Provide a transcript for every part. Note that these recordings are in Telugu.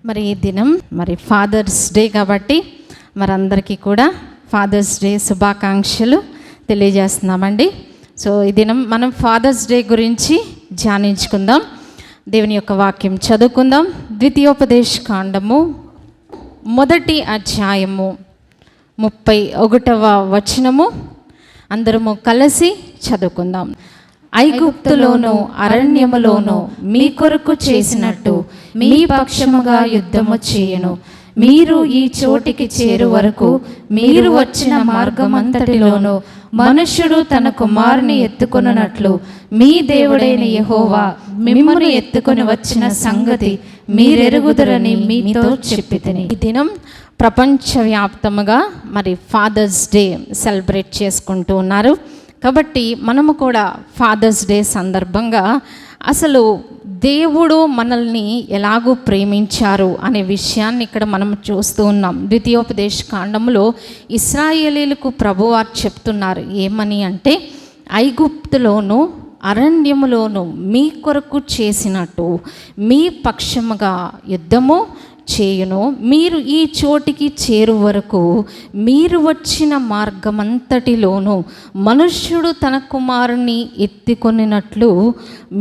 మరి ఈ దినం ఫాదర్స్ డే కాబట్టి అందరికీ కూడా ఫాదర్స్ డే శుభాకాంక్షలు తెలియజేస్తున్నామండి. సో ఈ దినం మనం ఫాదర్స్ డే గురించి ధ్యానించుకుందాం. దేవుని యొక్క వాక్యం చదువుకుందాం. ద్వితీయోపదేశ కాండము 1వ అధ్యాయము 31వ వచనము అందరము కలిసి చదువుకుందాం. ఐగుప్తులోను అరణ్యములోను మీ కొరకు చేసినట్టు మీ పక్షముగా యుద్ధము చేయను. మీరు ఈ చోటికి చేరు వరకు మీరు వచ్చిన మార్గమంతటిలోను మనుష్యుడు తన కుమారుని ఎత్తుకొనున్నట్లు మీ దేవుడైన యెహోవా మిమ్మును ఎత్తుకొని వచ్చిన సంగతి మీరెరుగుదురని మీతో చెప్పితిని. ఈ దినం ప్రపంచవ్యాప్తముగా ఫాదర్స్ డే సెలబ్రేట్ చేసుకుంటూ ఉన్నారు. కాబట్టి మనము కూడా ఫాదర్స్ డే సందర్భంగా అసలు దేవుడు మనల్ని ఎలాగూ ప్రేమించారు అనే విషయాన్ని ఇక్కడ మనం చూస్తూ ఉన్నాం. ద్వితీయోపదేశ కాండములో ఇశ్రాయేలీలకు ప్రభువారు చెప్తున్నారు ఏమని అంటే, ఐగుప్తులోను అరణ్యములోను మీ కొరకు చేసినట్టు మీ పక్షముగా యుద్ధము చేయును. మీరు ఈ చోటికి చేరు వరకు మీరు వచ్చిన మార్గమంతటిలోనూ మనుష్యుడు తన కుమారుని ఎత్తుకొనినట్లు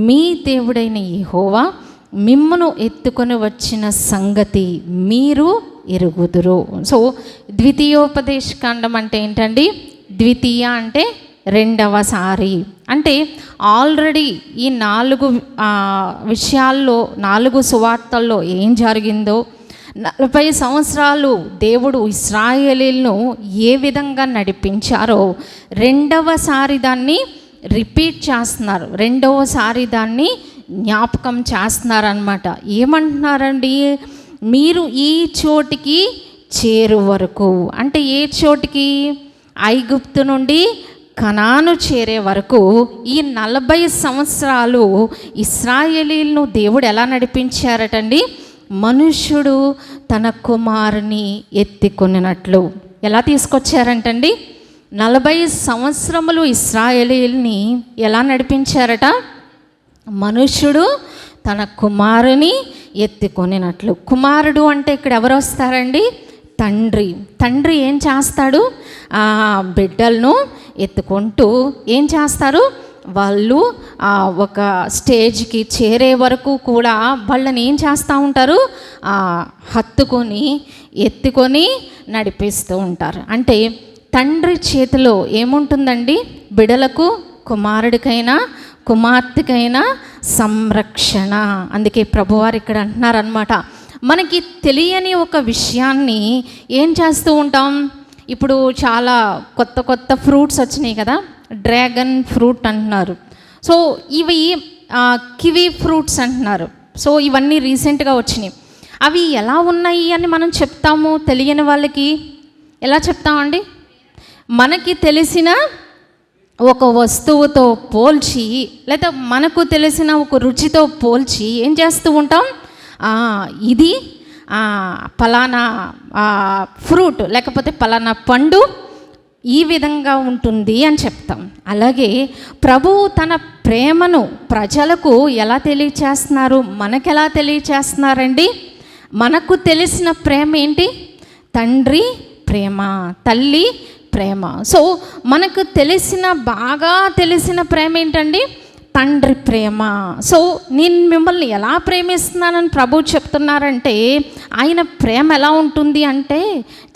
మీ దేవుడైన యెహోవా మిమ్మును ఎత్తుకొని వచ్చిన సంగతి మీరు ఎరుగుదురు. సో ద్వితీయోపదేశ కాండం అంటే ఏంటండి? ద్వితీయ అంటే రెండవసారి. అంటే ఆల్రెడీ ఈ 4 విషయాల్లో 4 సువార్తల్లో ఏం జరిగిందో, 40 సంవత్సరాలు దేవుడు ఇశ్రాయేలీలను ఏ విధంగా నడిపించారో రెండవసారి దాన్ని రిపీట్ చేస్తున్నారు, రెండవసారి దాన్ని జ్ఞాపకం చేస్తున్నారనమాట. ఏమంటున్నారండి? మీరు ఈ చోటికి చేరు వరకు అంటే ఏ చోటికి? ఐగుప్తు నుండి కనాను చేరే వరకు ఈ 40 సంవత్సరాలు ఇశ్రాయేలీలను దేవుడు ఎలా నడిపించారటండి? మనుష్యుడు తన కుమారుని ఎత్తుకొనినట్లు. ఎలా తీసుకొచ్చారంటండి? 40 సంవత్సరములు ఇశ్రాయేలీల్ని ఎలా నడిపించారట? మనుష్యుడు తన కుమారుని ఎత్తుకొనినట్లు. కుమారుడు అంటే ఇక్కడ ఎవరు వస్తారండి? తండ్రి. తండ్రి ఏం చేస్తాడు? బిడ్డలను ఎత్తుకుంటూ ఏం చేస్తారు? వాళ్ళు ఒక స్టేజ్కి చేరే వరకు కూడా వాళ్ళని ఏం చేస్తూ ఉంటారు? హత్తుకొని ఎత్తుకొని నడిపిస్తూ ఉంటారు. అంటే తండ్రి చేతిలో ఏముంటుందండి? బిడ్డలకు, కుమారుడికైనా కుమార్తెకైనా సంరక్షణ. అందుకే ప్రభువారు ఇక్కడ అంటున్నారనమాట, మనకి తెలియని ఒక విషయాన్ని ఏం చేస్తూ ఉంటాం? ఇప్పుడు చాలా కొత్త ఫ్రూట్స్ వచ్చినాయి కదా, డ్రాగన్ ఫ్రూట్ అంటున్నారు. సో ఇవి కివీ ఫ్రూట్స్ అంటున్నారు. సో ఇవన్నీ రీసెంట్గా వచ్చినాయి. అవి ఎలా ఉన్నాయి అని మనం చెప్తాము తెలియని వాళ్ళకి? ఎలా చెప్తామండి? మనకి తెలిసిన ఒక వస్తువుతో పోల్చి లేదా మనకు తెలిసిన ఒక రుచితో పోల్చి ఏం చేస్తూ ఉంటాం? ఇది పలానా ఫ్రూట్ లేకపోతే పలానా పండు ఈ విధంగా ఉంటుంది అని చెప్తాం. అలాగే ప్రభువు తన ప్రేమను ప్రజలకు ఎలా తెలియచేస్తున్నారు? మనకెలా తెలియచేస్తున్నారండి? మనకు తెలిసిన ప్రేమ ఏంటి? తండ్రి ప్రేమ, తల్లి ప్రేమ. సో మనకు బాగా తెలిసిన ప్రేమ ఏంటండి? తండ్రి ప్రేమ. సో నేను మిమ్మల్ని ఎలా ప్రేమిస్తున్నానని ప్రభు చెప్తున్నారంటే, ఆయన ప్రేమ ఎలా ఉంటుంది అంటే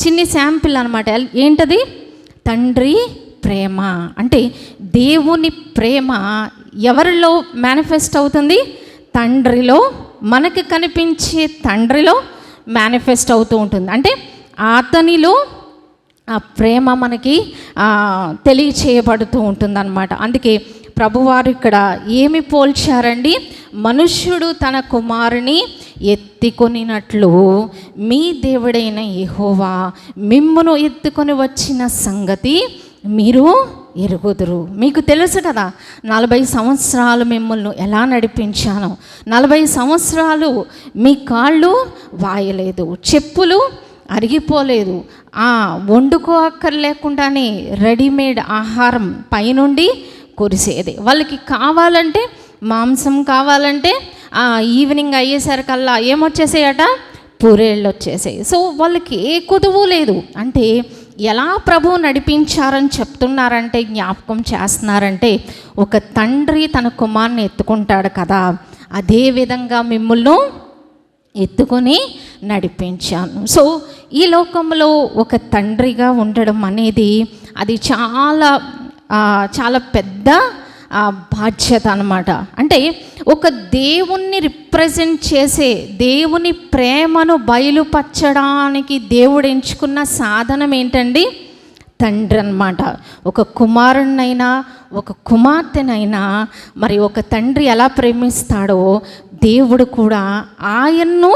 చిన్ని శాంపిల్ అనమాట. ఏంటది? తండ్రి ప్రేమ. అంటే దేవుని ప్రేమ ఎవరిలో మేనిఫెస్ట్ అవుతుంది? తండ్రిలో. మనకి కనిపించే తండ్రిలో మేనిఫెస్ట్ అవుతూ ఉంటుంది. అంటే అతనిలో ఆ ప్రేమ మనకి తెలియచేయబడుతూ ఉంటుంది అన్నమాట. అందుకే ప్రభువారు ఇక్కడ ఏమి పోల్చారండి? మనుష్యుడు తన కుమారుని ఎత్తుకొనినట్లు మీ దేవుడైన యెహోవా మిమ్మును ఎత్తుకొని వచ్చిన సంగతి మీరు ఎరుగుదురు. మీకు తెలుసు కదా 40 సంవత్సరాలు మిమ్మల్ని ఎలా నడిపించాను. 40 సంవత్సరాలు మీ కాళ్ళు వాయలేదు, చెప్పులు అరిగిపోలేదు, వండుకో అక్కర్లేకుండానే రెడీమేడ్ ఆహారం పైనుండి కురిసేది. వాళ్ళకి కావాలంటే మాంసం కావాలంటే ఈవినింగ్ అయ్యేసరికల్లా ఏమొచ్చేసేయట? పూరేళ్ళు వచ్చేసాయి. సో వాళ్ళకి ఏ కొదువు లేదు. అంటే ఎలా ప్రభువు నడిపించారని చెప్తున్నారంటే, జ్ఞాపకం చేస్తున్నారంటే, ఒక తండ్రి తన కుమారుని ఎత్తుకుంటాడు కదా, అదే విధంగా మిమ్మల్ని ఎత్తుకొని నడిపించాను. సో ఈ లోకంలో ఒక తండ్రిగా ఉండడం అనేది అది చాలా చాలా పెద్ద బాధ్యత అన్నమాట. అంటే ఒక దేవుణ్ణి రిప్రజెంట్ చేసే, దేవుని ప్రేమను బయలుపరచడానికి దేవుడు ఎంచుకున్న సాధనం ఏంటండి? తండ్రి అన్నమాట. ఒక కుమారుణ్ణైనా ఒక కుమార్తెనైనా మరి ఒక తండ్రి ఎలా ప్రేమిస్తాడో దేవుడు కూడా ఆయన్ను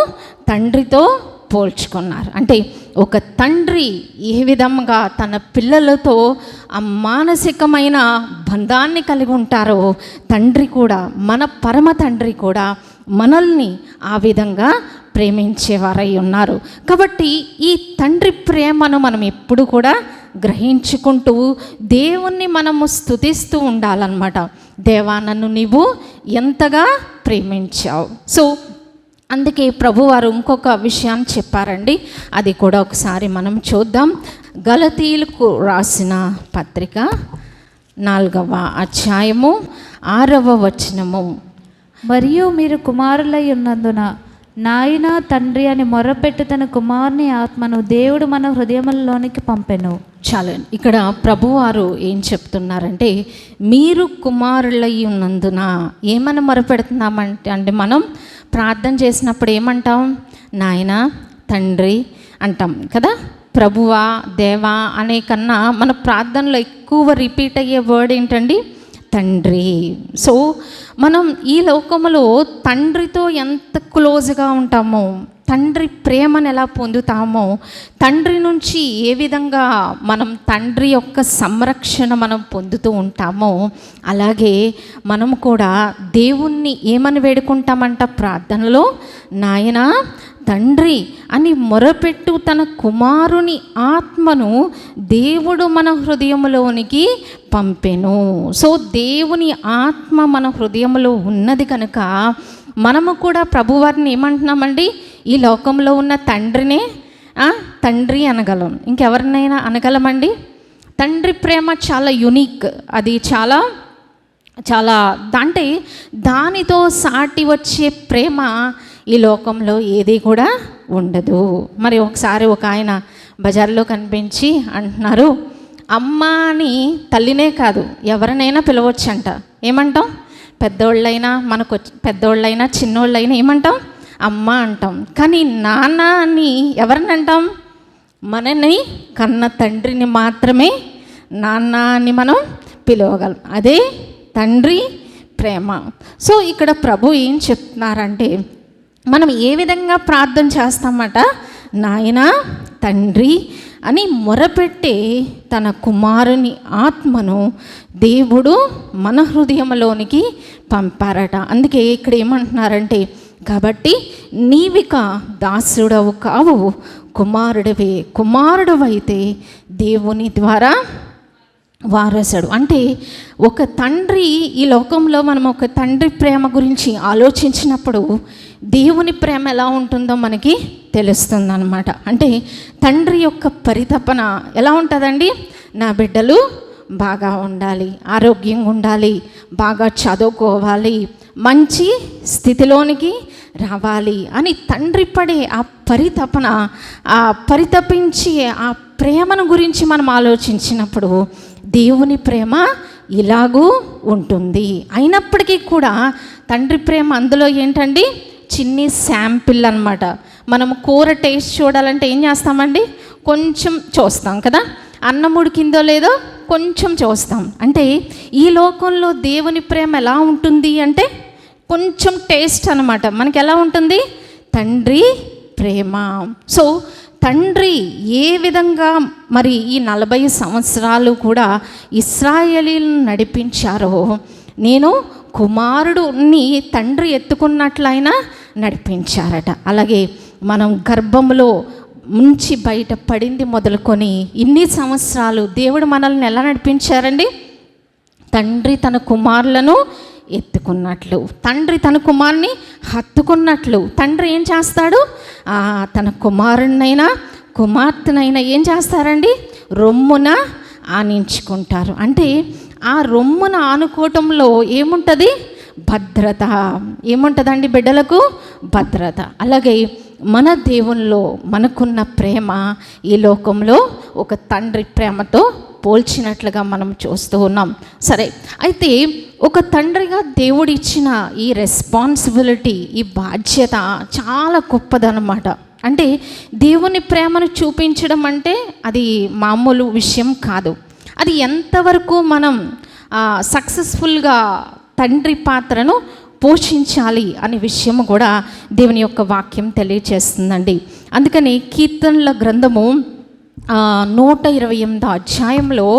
తండ్రితో పోల్చుకున్నారు. అంటే ఒక తండ్రి ఏ విధంగా తన పిల్లలతో ఆ మానసికమైన బంధాన్ని కలిగి ఉంటారో, తండ్రి కూడా, మన పరమ తండ్రి కూడా మనల్ని ఆ విధంగా ప్రేమించేవారై ఉన్నారు. కాబట్టి ఈ తండ్రి ప్రేమను మనం ఎప్పుడు కూడా గ్రహించుకుంటూ దేవుణ్ణి మనము స్తుతిస్తూ ఉండాలన్నమాట. దేవా, నన్ను నీవు ఎంతగా ప్రేమించావు. సో అందుకే ప్రభువారు ఇంకొక విషయాన్ని చెప్పారండి, అది కూడా ఒకసారి మనం చూద్దాం. గలతీయులకు రాసిన పత్రిక 4వ అధ్యాయము 6వ వచనము. మరియు మీరు కుమారులై ఉన్నందున నాయన తండ్రి అని మొర్రపెట్టి తన కుమారుని ఆత్మను దేవుడు మన హృదయములలోనికి పంపెను. చాలండి. ఇక్కడ ప్రభువారు ఏం చెప్తున్నారంటే, మీరు కుమారులై ఉన్నందున ఏమని మొరపెడుతున్నామంటే, అంటే మనం ప్రార్థన చేసినప్పుడు ఏమంటాం? నాయన, తండ్రి అంటాం కదా. ప్రభువా, దేవా అనే కన్నా మన ప్రార్థనలో ఎక్కువ రిపీట్ అయ్యే వర్డ్ ఏంటండి? తండ్రి. సో మనం ఈ లోకంలో తండ్రితో ఎంత క్లోజ్గా ఉంటామో, తండ్రి ప్రేమను ఎలా పొందుతామో, తండ్రి నుంచి ఏ విధంగా మనం తండ్రి యొక్క సంరక్షణ మనం పొందుతూ ఉంటామో, అలాగే మనం కూడా దేవుణ్ణి ఏమని వేడుకుంటామంట ప్రార్థనలో? నాయనా, తండ్రి అని మొరపెట్టు తన కుమారుని ఆత్మను దేవుడు మన హృదయంలోనికి పంపెను. సో దేవుని ఆత్మ మన హృదయంలో ఉన్నది కనుక మనము కూడా ప్రభువారిని ఏమంటున్నామండి? ఈ లోకంలో ఉన్న తండ్రినే తండ్రి అనగలం. ఇంకెవరినైనా అనగలమండి? తండ్రి ప్రేమ చాలా యునిక్, అది చాలా చాలా అంటే దానితో సాటి వచ్చే ప్రేమ ఈ లోకంలో ఏది కూడా ఉండదు. మరి ఒకసారి ఒక ఆయన బజార్లో కనిపించి అంటున్నారు, అమ్మ అని తల్లినే కాదు ఎవరినైనా పిలవచ్చంట. ఏమంటాం? పెద్దోళ్ళైనా, మనకు పెద్దోళ్ళైనా చిన్నోళ్ళైనా ఏమంటాం? అమ్మ అంటాం. కానీ నాన్న అని ఎవరిని అంటాం? మనని కన్న తండ్రిని మాత్రమే నాన్న అని మనం పిలవగలం. అదే తండ్రి ప్రేమ. సో ఇక్కడ ప్రభు ఏం చెప్తున్నారంటే, మనం ఏ విధంగా ప్రార్థన చేస్తామట? నాయనా, తండ్రి అని మొరపెట్టే తన కుమారుని ఆత్మను దేవుడు మన హృదయంలోనికి పంపారట. అందుకే ఇక్కడ ఏమంటున్నారంటే, కాబట్టి నీవిక దాసుడవు కావు, కుమారుడివే. కుమారుడవైతే దేవుని ద్వారా వారసుడు. అంటే ఒక తండ్రి, ఈ లోకంలో మనం ఒక తండ్రి ప్రేమ గురించి ఆలోచించినప్పుడు దేవుని ప్రేమ ఎలా ఉంటుందో మనకి తెలుస్తుంది అన్నమాట. అంటే తండ్రి యొక్క పరితపన ఎలా ఉంటుందండి? నా బిడ్డలు బాగా ఉండాలి, ఆరోగ్యంగా ఉండాలి, బాగా చదువుకోవాలి, మంచి స్థితిలోనికి రావాలి అని తండ్రి పడే ఆ పరితపన, ఆ పరితపించి ఆ ప్రేమను గురించి మనం ఆలోచించినప్పుడు దేవుని ప్రేమ ఇలాగూ ఉంటుంది. అయినప్పటికీ కూడా తండ్రి ప్రేమ అందులో ఏంటండి? చిన్ని శాంపిల్ అన్నమాట. మనం కూర టేస్ట్ చూడాలంటే ఏం చేస్తామండి? కొంచెం చూస్తాం కదా. అన్నం ఉడికిందో లేదో కొంచెం చూస్తాం. అంటే ఈ లోకంలో దేవుని ప్రేమ ఎలా ఉంటుంది అంటే కొంచెం టేస్ట్ అన్నమాట. మనకి ఎలా ఉంటుంది? తండ్రి ప్రేమ. సో తండ్రి ఏ విధంగా మరి ఈ 40 సంవత్సరాలు కూడా ఇశ్రాయేలీలను నడిపించారో, నేను కుమారుడుని తండ్రి ఎత్తుకున్నట్లయినా నడిపించారట. అలాగే మనం గర్భంలో నుంచి బయట పడింది మొదలుకొని ఇన్ని సంవత్సరాలు దేవుడు మనల్ని ఎలా నడిపించారండి? తండ్రి తన కుమారులను ఎత్తుకున్నట్లు, తండ్రి తన కుమారుని హత్తుకున్నట్లు తండ్రి ఏం చేస్తాడు? తన కుమారునైనా కుమార్తెనైనా ఏం చేస్తారండి? రొమ్మున ఆనించుకుంటారు. అంటే ఆ రొమ్మున ఆనుకోవటంలో ఏముంటుంది? భద్రత. ఏముంటుందండి బిడ్డలకు? భద్రత. అలాగే మన దేవునిలో మనకున్న ప్రేమ ఈ లోకంలో ఒక తండ్రి ప్రేమతో పోల్చినట్లుగా మనం చూస్తూ ఉన్నాం. సరే, అయితే ఒక తండ్రిగా దేవుడు ఇచ్చిన ఈ రెస్పాన్సిబిలిటీ, ఈ బాధ్యత చాలా గొప్పదన్నమాట. అంటే దేవుని ప్రేమను చూపించడం అంటే అది మామూలు విషయం కాదు. అది ఎంతవరకు మనం సక్సెస్ఫుల్గా తండ్రి పాత్రను పోషించాలి అనే విషయం కూడా దేవుని యొక్క వాక్యం తెలియచేస్తుందండి. అందుకని కీర్తనల గ్రంథము 128వ అధ్యాయంలో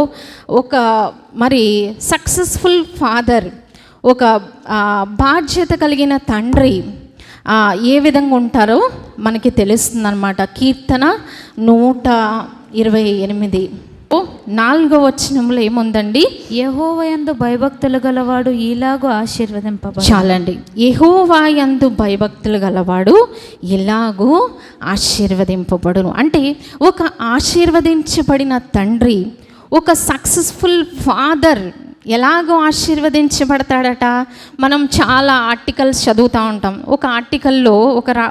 ఒక మరి సక్సెస్ఫుల్ ఫాదర్, ఒక బాధ్యత కలిగిన తండ్రి ఏ విధంగా ఉంటారో మనకి తెలుస్తుందన్నమాట. కీర్తన 128 4వ వచనంలో ఏముందండి? యెహోవా యందు భయభక్తులు గలవాడు ఇలాగూ ఆశీర్వదింపబడును. చాలండి. యెహోవా యందు భయభక్తులు గలవాడు ఇలాగూ ఆశీర్వదింపబడును. అంటే ఒక ఆశీర్వదించబడిన తండ్రి, ఒక సక్సెస్ఫుల్ ఫాదర్ ఎలాగో ఆశీర్వదించబడతాడట. మనం చాలా ఆర్టికల్స్ చదువుతూ ఉంటాం. ఒక ఆర్టికల్లో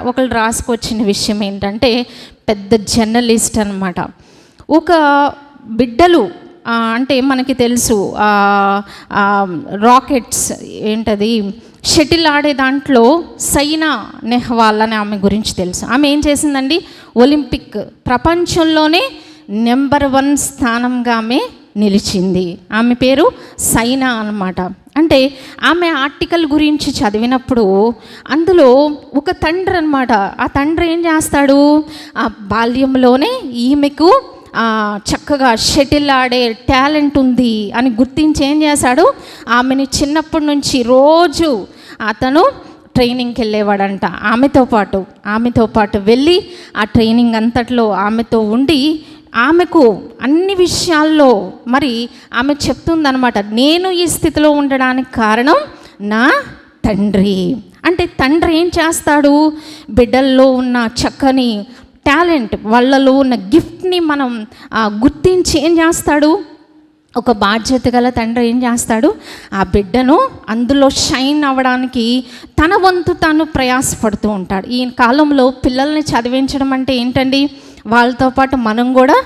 ఒకళ్ళు రాసుకొచ్చిన విషయం ఏంటంటే, పెద్ద జర్నలిస్ట్ అన్నమాట, ఒక బిడ్డలు అంటే మనకి తెలుసు రాకెట్స్ ఏంటది షటిల్ ఆడే దాంట్లో సైనా నెహ్వాల్ అనే ఆమె గురించి తెలుసు. ఆమె ఏం చేసిందండి? ఒలింపిక్ ప్రపంచంలోనే నెంబర్ 1 స్థానంగా ఆమె నిలిచింది. ఆమె పేరు సైనా అన్నమాట. అంటే ఆమె ఆర్టికల్ గురించి చదివినప్పుడు అందులో ఒక తండ్రి అన్నమాట. ఆ తండ్రి ఏం చేస్తాడు? ఆ బాల్యంలోనే ఈమెకు చక్కగా షటిల్ ఆడే టాలెంట్ ఉంది అని గుర్తించి ఏం చేశాడు? ఆమెని చిన్నప్పటి నుంచి రోజు అతను ట్రైనింగ్కి వెళ్ళేవాడంట. ఆమెతో పాటు వెళ్ళి ఆ ట్రైనింగ్ అంతట్లో ఆమెతో ఉండి ఆమెకు అన్ని విషయాల్లో మరి ఆమె చెప్తుందనమాట, నేను ఈ స్థితిలో ఉండడానికి కారణం నా తండ్రి. అంటే తండ్రి ఏం చేస్తాడు? బిడ్డల్లో ఉన్న చక్కని టాలెంట్, వాళ్ళలో ఉన్న గిఫ్ట్ని మనం గుర్తించి ఏం చేస్తాడు? ఒక బాధ్యత గల తండ్రి ఏం చేస్తాడు? ఆ బిడ్డను అందులో షైన్ అవ్వడానికి తన వంతు తాను ప్రయాసపడుతూ ఉంటాడు. ఈ కాలంలో పిల్లల్ని చదివించడం అంటే ఏంటండి? వాళ్ళతో పాటు మనం కూడా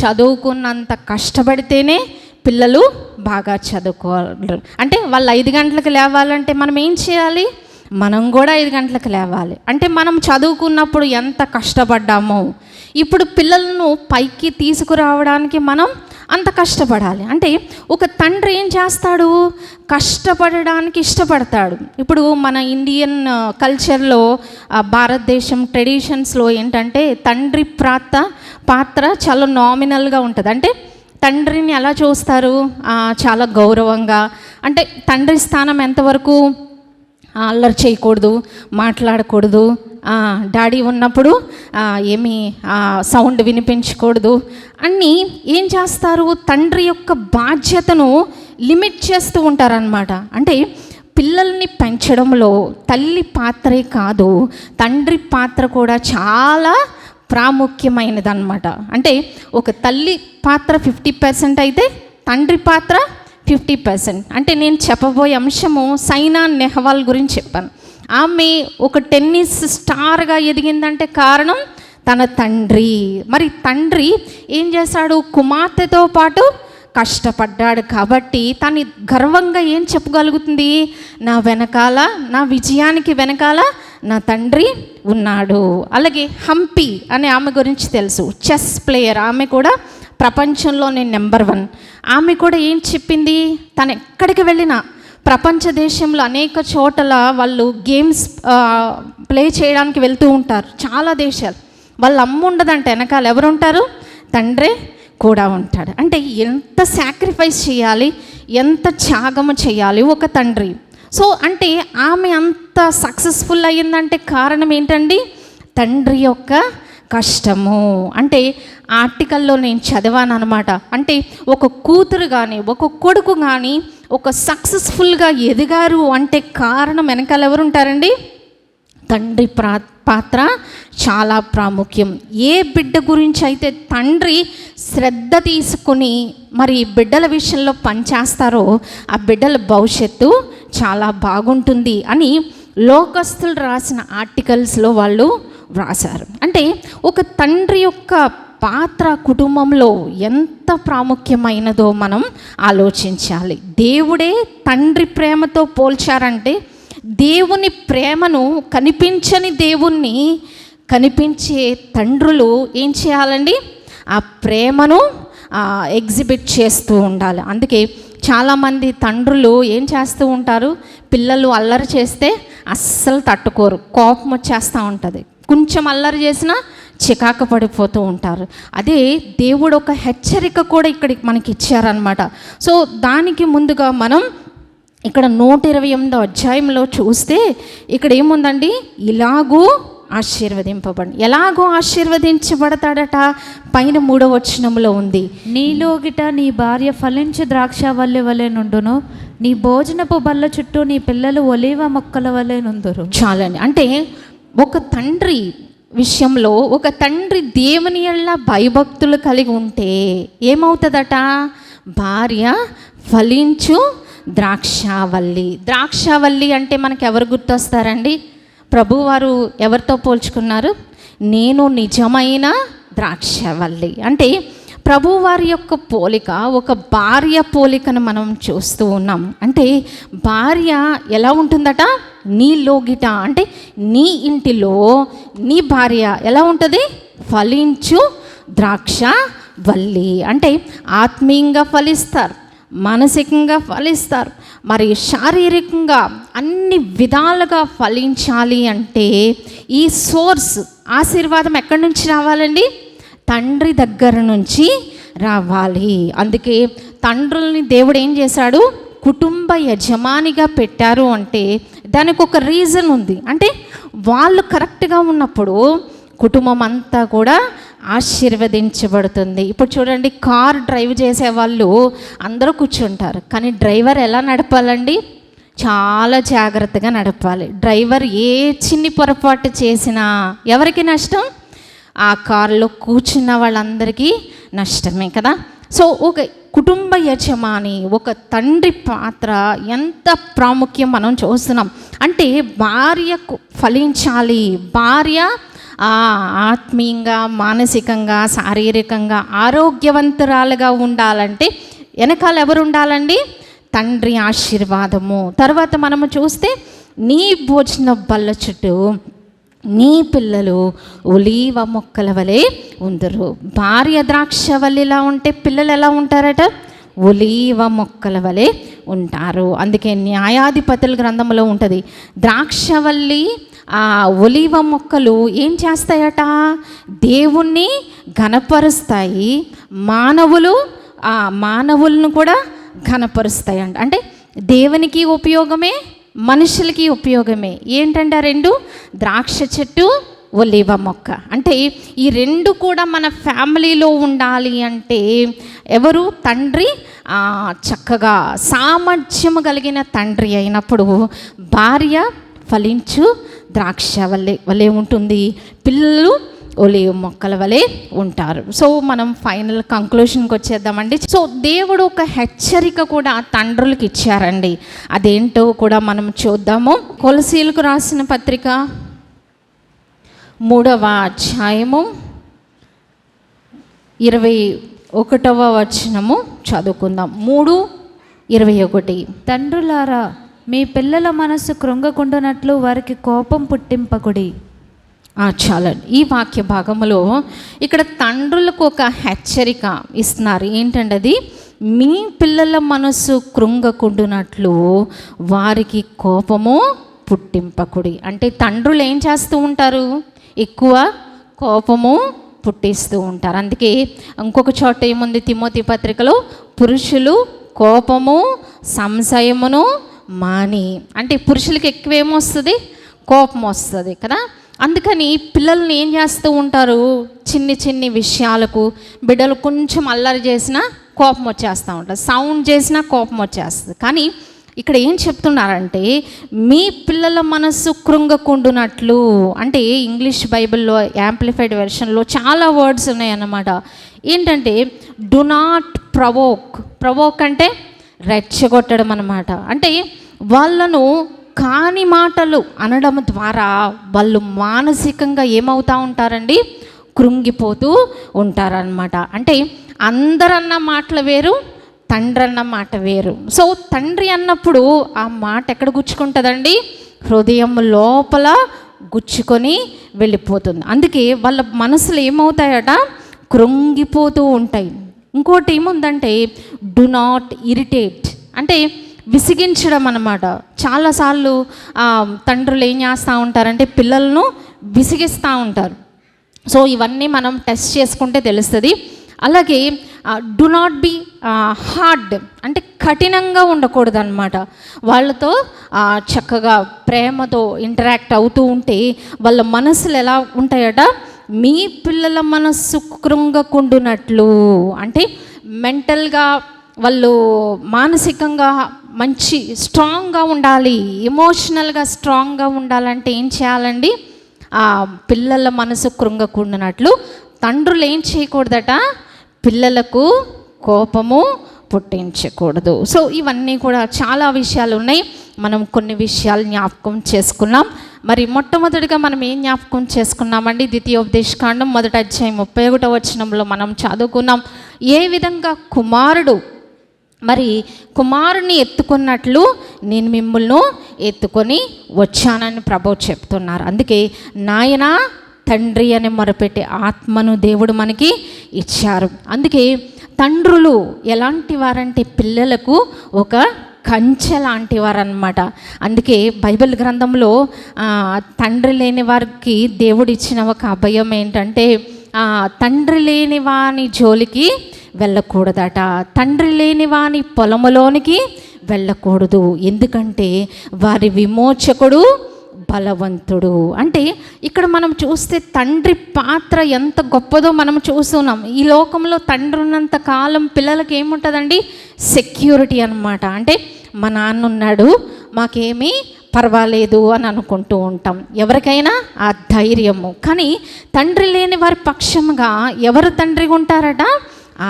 చదువుకున్నంత కష్టపడితేనే పిల్లలు బాగా చదువుకోవాలి. అంటే వాళ్ళు 5 గంటలకు లేవాలంటే మనం ఏం చేయాలి? మనం కూడా 5 గంటలకు లేవాలి. అంటే మనం చదువుకున్నప్పుడు ఎంత కష్టపడ్డామో ఇప్పుడు పిల్లలను పైకి తీసుకురావడానికి మనం అంత కష్టపడాలి. అంటే ఒక తండ్రి ఏం చేస్తాడు? కష్టపడడానికి ఇష్టపడతాడు. ఇప్పుడు మన ఇండియన్ కల్చర్లో, భారతదేశం ట్రెడిషన్స్లో ఏంటంటే తండ్రి పాత్ర చాలా నామినల్గా ఉంటుంది. అంటే తండ్రిని ఎలా చూస్తారు? చాలా గౌరవంగా. అంటే తండ్రి స్థానం ఎంతవరకు? అల్లరి చేయకూడదు, మాట్లాడకూడదు, డాడీ ఉన్నప్పుడు ఏమీ సౌండ్ వినిపించకూడదు అన్నీ ఏం చేస్తారు? తండ్రి యొక్క బాధ్యతను లిమిట్ చేస్తూ ఉంటారనమాట. అంటే పిల్లల్ని పెంచడంలో తల్లి పాత్రే కాదు, తండ్రి పాత్ర కూడా చాలా ప్రాముఖ్యమైనదన్నమాట. అంటే ఒక తల్లి పాత్ర 50% అయితే తండ్రి పాత్ర 50%. అంటే నేను చెప్పబోయే అంశము సైనా నెహ్వాల్ గురించి చెప్పాను. ఆమె ఒక టెన్నిస్ స్టార్గా ఎదిగిందంటే కారణం తన తండ్రి. మరి తండ్రి ఏం చేశాడు? కుమార్తెతో పాటు కష్టపడ్డాడు కాబట్టి తను గర్వంగా ఏం చెప్పగలుగుతుంది? నా వెనకాల, నా విజయానికి వెనకాల నా తండ్రి ఉన్నాడు. అలాగే హంపి అనే ఆమె గురించి తెలుసు, చెస్ ప్లేయర్. ఆమె కూడా ప్రపంచంలోనే నెంబర్ 1. ఆమె కూడా ఏం చెప్పింది? తను ఎక్కడికి వెళ్ళినా ప్రపంచ దేశంలో అనేక చోట్ల వాళ్ళు గేమ్స్ ప్లే చేయడానికి వెళ్తూ ఉంటారు. చాలా దేశాలు వాళ్ళ అమ్మ ఉండదంటే వెనకాల ఎవరు ఉంటారు? తండ్రే కూడా ఉంటాడు. అంటే ఎంత సాక్రిఫైస్ చేయాలి, ఎంత త్యాగము చేయాలి ఒక తండ్రి. సో అంటే ఆమె అంత సక్సెస్ఫుల్ అయ్యిందంటే కారణం ఏంటండి? తండ్రి యొక్క కష్టము. అంటే ఆర్టికల్లో నేను చదివాను అనమాట. అంటే ఒక కూతురు కానీ ఒక కొడుకు కానీ ఒక సక్సెస్ఫుల్గా ఎదిగారు అంటే కారణం వెనకాల ఎవరు ఉంటారండి? తండ్రి పాత్ర చాలా ప్రాముఖ్యం. ఏ బిడ్డ గురించి అయితే తండ్రి శ్రద్ధ తీసుకుని మరి బిడ్డల విషయంలో పనిచేస్తారో ఆ బిడ్డల భవిష్యత్తు చాలా బాగుంటుంది అని లోకస్తులు రాసిన ఆర్టికల్స్లో వాళ్ళు వ్రాసారు. అంటే ఒక తండ్రి యొక్క పాత్ర కుటుంబంలో ఎంత ప్రాముఖ్యమైనదో మనం ఆలోచించాలి. దేవుడే తండ్రి ప్రేమతో పోల్చారంటే దేవుని ప్రేమను కనిపించని దేవుణ్ణి కనిపించే తండ్రులు ఏం చేయాలండి? ఆ ప్రేమను ఎగ్జిబిట్ చేస్తూ ఉండాలి. అందుకే చాలామంది తండ్రులు ఏం చేస్తూ ఉంటారు? పిల్లలు అల్లరి చేస్తే అస్సలు తట్టుకోరు, కోపం వచ్చేస్తూ ఉంటుంది. కొంచెం అల్లరి చేసినా చికాకు పడిపోతూ ఉంటారు. అదే దేవుడు ఒక హెచ్చరిక కూడా ఇక్కడికి మనకి ఇచ్చారనమాట. సో దానికి ముందుగా మనం ఇక్కడ 128వ అధ్యాయంలో చూస్తే ఇక్కడ ఏముందండి? ఇలాగూ ఆశీర్వదింపబడి. ఎలాగో ఆశీర్వదించబడతాడట పైన 3వ వచనంలో ఉంది, నీలోగిట నీ భార్య ఫలించు ద్రాక్షవల్లి వలె నుండును, నీ భోజనపు బల్ల చుట్టూ నీ పిల్లలు ఒలీవ మొక్కల వలె నుందురు. చాలండి. అంటే ఒక తండ్రి విషయంలో ఒక తండ్రి దేవుని యెడల భయభక్తులు కలిగి ఉంటే ఏమవుతుందట? భార్య ఫలించు ద్రాక్షావల్లి. ద్రాక్షావల్లి అంటే మనకు ఎవరు గుర్తొస్తారండి? ప్రభువారు ఎవరితో పోల్చుకున్నారు? నేను నిజమైన ద్రాక్షావల్లి. అంటే ప్రభువారి యొక్క పోలిక ఒక భార్య పోలికను మనం చూస్తూ ఉన్నాం. అంటే భార్య ఎలా ఉంటుందట? నీ లోగిట అంటే నీ ఇంటిలో నీ భార్య ఎలా ఉంటుంది? ఫలించు ద్రాక్షావల్లి. అంటే ఆత్మీయంగా ఫలిస్తారు, మానసికంగా ఫలిస్తారు, మరి శారీరకంగా అన్ని విధాలుగా ఫలించాలి అంటే ఈ సోర్స్ ఆశీర్వాదం ఎక్కడి నుంచి రావాలండి? తండ్రి దగ్గర నుంచి రావాలి. అందుకే తండ్రుల్ని దేవుడు ఏం చేశాడు? కుటుంబ యజమానిగా పెట్టారు అంటే దానికి ఒక రీజన్ ఉంది. అంటే వాళ్ళు కరెక్ట్గా ఉన్నప్పుడు కుటుంబం అంతా కూడా ఆశీర్వదించబడుతుంది. ఇప్పుడు చూడండి, కార్ డ్రైవ్ చేసే వాళ్ళు అందరూ కూర్చుంటారు, కానీ డ్రైవర్ ఎలా నడపాలండి? చాలా జాగ్రత్తగా నడపాలి. డ్రైవర్ ఏ చిన్ని పొరపాటు చేసినా ఎవరికి నష్టం? ఆ కారులో కూర్చున్న వాళ్ళందరికీ నష్టమే కదా. సో ఒక కుటుంబ యజమాని, ఒక తండ్రి పాత్ర ఎంత ప్రాముఖ్యం మనం చూస్తున్నాం. అంటే భార్యకు ఫలించాలి. భార్య ఆత్మీయంగా, మానసికంగా, శారీరకంగా ఆరోగ్యవంతురాలుగా ఉండాలంటే వెనకాల ఎవరు ఉండాలండి? తండ్రి ఆశీర్వాదము. తర్వాత మనము చూస్తే నీ భోజన బల్ల చుట్టూ నీ పిల్లలు ఒలీవ మొక్కల వలె ఉందరు. భార్య ద్రాక్షవల్లిలా ఉంటే పిల్లలు ఎలా ఉంటారట? ఒలీవ మొక్కల వలె ఉంటారు. అందుకే న్యాయాధిపతుల గ్రంథంలో ఉంటుంది, ద్రాక్షవల్లి ఒలీవ మొక్కలు ఏం చేస్తాయట? దేవుణ్ణి ఘనపరుస్తాయి, మానవులను కూడా ఘనపరుస్తాయంట. అంటే దేవునికి ఉపయోగమే, మనుషులకి ఉపయోగమే. ఏంటంటే రెండు, ద్రాక్ష చెట్టు, ఒలీవ మొక్క. అంటే ఈ రెండు కూడా మన ఫ్యామిలీలో ఉండాలి అంటే ఎవరు? తండ్రి చక్కగా సామర్థ్యము కలిగిన తండ్రి అయినప్పుడు భార్య ఫలించు ద్రాక్ష వలె ఉంటుంది, పిల్లలు ఒలీవ మొక్కల వలె ఉంటారు. సో మనం ఫైనల్ కంక్లూషన్కి వచ్చేద్దామండి. సో దేవుడు ఒక హెచ్చరిక కూడా తండ్రులకు ఇచ్చారండి. అదేంటో కూడా మనం చూద్దాము. కొలసీలకు రాసిన పత్రిక 3వ అధ్యాయము 21వ వచనము చదువుకుందాం. 3:21. తండ్రులారా, మీ పిల్లల మనస్సు కృంగకుండునట్లు వారికి కోపం పుట్టింపకుడి. చాలండి. ఈ వాక్య భాగంలో ఇక్కడ తండ్రులకు ఒక హెచ్చరిక ఇస్తున్నారు. ఏంటంటే అది, మీ పిల్లల మనస్సు కృంగకుండునట్లు వారికి కోపము పుట్టింపకుడి. అంటే తండ్రులు ఏం చేస్తూ ఉంటారు? ఎక్కువ కోపము పుట్టిస్తూ ఉంటారు. అందుకే ఇంకొక చోట ఏముంది తిమోతి పత్రికలో, పురుషులు కోపము సంశయమును మాని. అంటే పురుషులకి ఎక్కువ ఏమొస్తుంది? కోపం వస్తుంది కదా. అందుకని పిల్లల్ని ఏం చేస్తూ ఉంటారు, చిన్ని చిన్ని విషయాలకు బిడ్డలు కొంచెం అల్లరి చేసినా కోపం వచ్చేస్తూ ఉంటుంది, సౌండ్ చేసినా కోపం వచ్చేస్తుంది. కానీ ఇక్కడ ఏం చెప్తున్నారంటే మీ పిల్లల మనస్సు కృంగకుండునట్లు, అంటే ఇంగ్లీష్ బైబిల్లో యాంప్లిఫైడ్ వెర్షన్లో చాలా వర్డ్స్ ఉన్నాయన్నమాట. ఏంటంటే డు నాట్ ప్రవోక్ అంటే రెచ్చగొట్టడం అన్నమాట. అంటే వాళ్ళను కాని మాటలు అనడం ద్వారా వాళ్ళు మానసికంగా ఏమవుతూ ఉంటారండి, కృంగిపోతూ ఉంటారనమాట. అంటే అందరన్న మాటలు వేరు, తండ్రి అన్న మాట వేరు. సో తండ్రి అన్నప్పుడు ఆ మాట ఎక్కడ గుచ్చుకుంటుందండి, హృదయం లోపల గుచ్చుకొని వెళ్ళిపోతుంది. అందుకే వాళ్ళ మనసులు ఏమవుతాయట, కృంగిపోతూ ఉంటాయి. ఇంకోటి ఏముందంటే డు నాట్ ఇరిటేట్, అంటే విసిగించడం అన్నమాట. చాలాసార్లు తండ్రులు ఏం చేస్తూ ఉంటారంటే పిల్లలను విసిగిస్తూ ఉంటారు. సో ఇవన్నీ మనం టెస్ట్ చేసుకుంటే తెలుస్తుంది. అలాగే డు నాట్ బి హార్డ్, అంటే కఠినంగా ఉండకూడదు అనమాట. వాళ్ళతో చక్కగా ప్రేమతో ఇంటరాక్ట్ అవుతూ ఉంటే వాళ్ళ మనసులు ఎలా ఉంటాయట, మీ పిల్లల మనస్సు కృంగకుండునట్లు, అంటే మెంటల్గా వాళ్ళు మానసికంగా మంచి స్ట్రాంగ్గా ఉండాలి, ఎమోషనల్గా స్ట్రాంగ్గా ఉండాలంటే ఏం చేయాలండి, పిల్లల మనసు కృంగకుండునట్లు తండ్రులు ఏం చేయకూడదట, పిల్లలకు కోపము పుట్టించకూడదు. సో ఇవన్నీ కూడా చాలా విషయాలు ఉన్నాయి. మనం కొన్ని విషయాలు జ్ఞాపకం చేసుకున్నాం. మరి మొట్టమొదటిగా మనం ఏం జ్ఞాపకం చేసుకున్నామండి, ద్వితీయోపదేశకాండం 1వ అధ్యాయం 31వ వచనంలో మనం చదువుకున్నాం ఏ విధంగా కుమారుడు మరి కుమారుని ఎత్తుకున్నట్లు నేను మిమ్మల్ని ఎత్తుకొని వచ్చానని ప్రభువు చెప్తున్నారు. అందుకే నాయనా తండ్రి అని మొరపెట్టే ఆత్మను దేవుడు మనకి ఇచ్చారు. అందుకే తండ్రులు ఎలాంటి వారంటే పిల్లలకు ఒక కంచె లాంటి వారు అన్నమాట. అందుకే బైబిల్ గ్రంథంలో తండ్రి లేని వారికి దేవుడు ఇచ్చిన ఒక అభయం ఏంటంటే తండ్రి లేని వాని జోలికి వెళ్ళకూడదట, తండ్రి లేని వాని పొలములోనికి వెళ్ళకూడదు, ఎందుకంటే వారి విమోచకుడు బలవంతుడు. అంటే ఇక్కడ మనం చూస్తే తండ్రి పాత్ర ఎంత గొప్పదో మనం చూస్తున్నాం. ఈ లోకంలో తండ్రి ఉన్నంత కాలం పిల్లలకి ఏముంటుందండి, సెక్యూరిటీ అన్నమాట. అంటే మా నాన్న ఉన్నాడు, మాకేమీ పర్వాలేదు అని అనుకుంటూ ఉంటాం, ఎవరికైనా ఆ ధైర్యము. కానీ తండ్రి లేని వారి పక్షంగా ఎవరు తండ్రిగా ఉంటారట,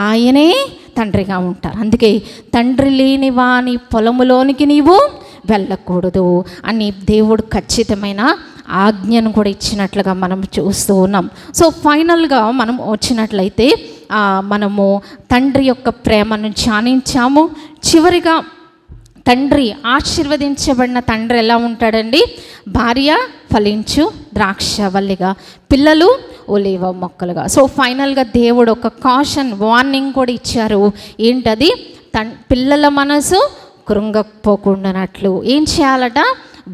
ఆయనే తండ్రిగా ఉంటారు. అందుకే తండ్రి లేని వాని పొలములోనికి నీవు వెళ్ళకూడదు అని దేవుడు ఖచ్చితమైన ఆజ్ఞను కూడా ఇచ్చినట్లుగా మనం చూస్తూ ఉన్నాం. సో ఫైనల్గా మనం వచ్చినట్లయితే మనము తండ్రి యొక్క ప్రేమను ధ్యానించాము. చివరిగా తండ్రి, ఆశీర్వదించబడిన తండ్రి ఎలా ఉంటాడండి, భార్య ఫలించు ద్రాక్షవల్లిగా, పిల్లలు ఒలీవ మొక్కలుగా. సో ఫైనల్గా దేవుడు ఒక కాషన్, వార్నింగ్ కూడా ఇచ్చారు. ఏంటది, పిల్లల మనసు కృంగపోకుండానట్లు ఏం చేయాలట,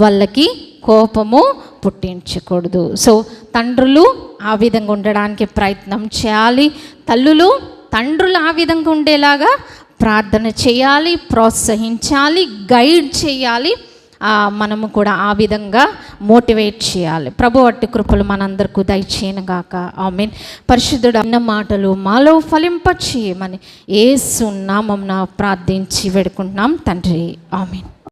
వాళ్ళకి కోపము పుట్టించకూడదు. సో తండ్రులు ఆ విధంగా ఉండడానికి ప్రయత్నం చేయాలి, తల్లులు తండ్రులు ఆ విధంగా ఉండేలాగా ప్రార్థన చేయాలి, ప్రోత్సహించాలి, గైడ్ చేయాలి, మనము కూడా ఆ విధంగా మోటివేట్ చేయాలి. ప్రభు అట్టి కృపలు మనందరికీ దయచేయనుగాక. ఆమేన్. పరిశుద్ధుడు అన్న మాటలు మాలో ఫలింపచేయమని యేసు నామమున ప్రార్థించి వేడుకుంటున్నాం తండ్రి. ఆమేన్.